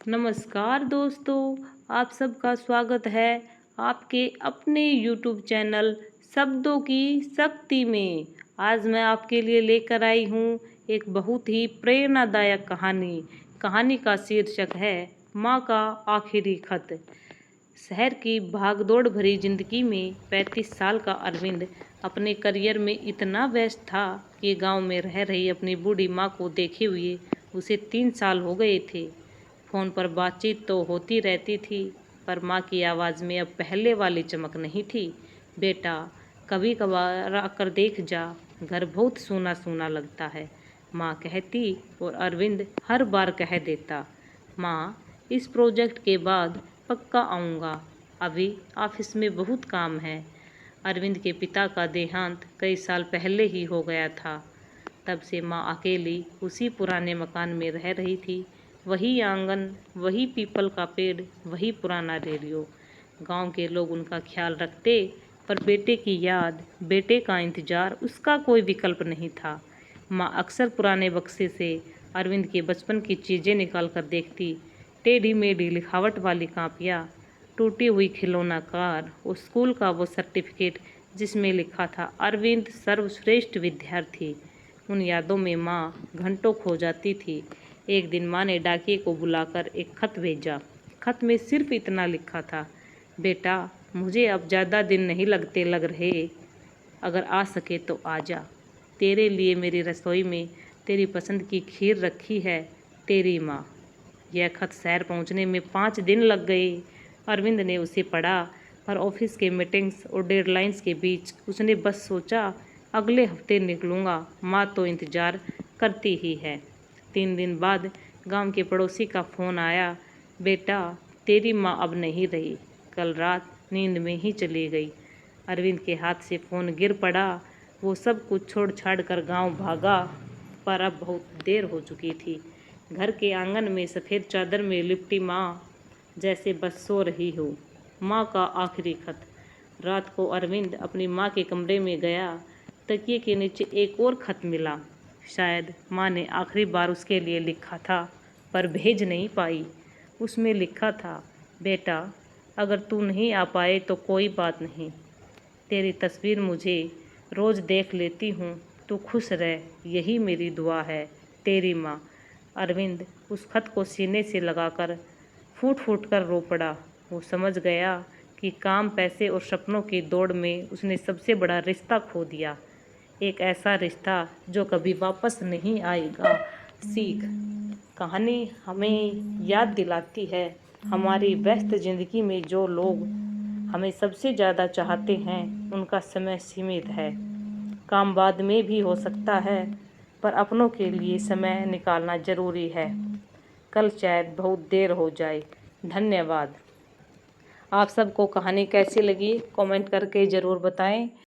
नमस्कार दोस्तों, आप सबका स्वागत है आपके अपने YouTube चैनल शब्दों की शक्ति में। आज मैं आपके लिए लेकर आई हूँ एक बहुत ही प्रेरणादायक कहानी। कहानी का शीर्षक है माँ का आखिरी खत। शहर की भागदौड़ भरी जिंदगी में 35 साल का अरविंद अपने करियर में इतना व्यस्त था कि गांव में रह रही अपनी बूढ़ी माँ को देखे हुए उसे 3 साल हो गए थे। फ़ोन पर बातचीत तो होती रहती थी, पर माँ की आवाज़ में अब पहले वाली चमक नहीं थी। बेटा, कभी कभार आकर देख जा, घर बहुत सूना सूना लगता है, माँ कहती और अरविंद हर बार कह देता, माँ इस प्रोजेक्ट के बाद पक्का आऊँगा, अभी ऑफिस में बहुत काम है। अरविंद के पिता का देहांत कई साल पहले ही हो गया था। तब से माँ अकेली उसी पुराने मकान में रह रही थी। वही आंगन, वही पीपल का पेड़, वही पुराना रेडियो। गांव के लोग उनका ख्याल रखते, पर बेटे की याद, बेटे का इंतजार, उसका कोई विकल्प नहीं था। माँ अक्सर पुराने बक्से से अरविंद के बचपन की चीज़ें निकाल कर देखती। टेढ़ी मेढ़ी लिखावट वाली कापियाँ, टूटी हुई खिलौना कार और स्कूल का वो सर्टिफिकेट जिसमें लिखा था अरविंद सर्वश्रेष्ठ विद्यार्थी। उन यादों में माँ घंटों खो जाती थी। एक दिन माँ ने डाकिए को बुलाकर एक खत भेजा। खत में सिर्फ इतना लिखा था, बेटा मुझे अब ज़्यादा दिन नहीं लगते लग रहे, अगर आ सके तो आ जा। तेरे लिए मेरी रसोई में तेरी पसंद की खीर रखी है, तेरी माँ। यह खत शहर पहुंचने में 5 दिन लग गए। अरविंद ने उसे पढ़ा, पर ऑफिस के मीटिंग्स और डेडलाइंस के बीच उसने बस सोचा, अगले हफ्ते निकलूँगा, माँ तो इंतज़ार करती ही है। 3 दिन बाद गांव के पड़ोसी का फ़ोन आया, बेटा तेरी माँ अब नहीं रही, कल रात नींद में ही चली गई। अरविंद के हाथ से फ़ोन गिर पड़ा। वो सब कुछ छोड़ छाड़ कर गाँव भागा, पर अब बहुत देर हो चुकी थी। घर के आंगन में सफ़ेद चादर में लिपटी माँ जैसे बस सो रही हो। माँ का आखिरी खत। रात को अरविंद अपनी माँ के कमरे में गया। तकिए के नीचे एक और खत मिला। शायद माँ ने आखिरी बार उसके लिए लिखा था, पर भेज नहीं पाई। उसमें लिखा था, बेटा अगर तू नहीं आ पाए तो कोई बात नहीं, तेरी तस्वीर मुझे रोज़ देख लेती हूँ, तू खुश रह, यही मेरी दुआ है, तेरी माँ। अरविंद उस खत को सीने से लगाकर फूट फूट कर रो पड़ा। वो समझ गया कि काम, पैसे और सपनों की दौड़ में उसने सबसे बड़ा रिश्ता खो दिया। एक ऐसा रिश्ता जो कभी वापस नहीं आएगा। सीख। कहानी हमें याद दिलाती है, हमारी व्यस्त ज़िंदगी में जो लोग हमें सबसे ज़्यादा चाहते हैं उनका समय सीमित है। काम बाद में भी हो सकता है, पर अपनों के लिए समय निकालना ज़रूरी है। कल शायद बहुत देर हो जाए। धन्यवाद। आप सबको कहानी कैसी लगी कमेंट करके ज़रूर बताएं।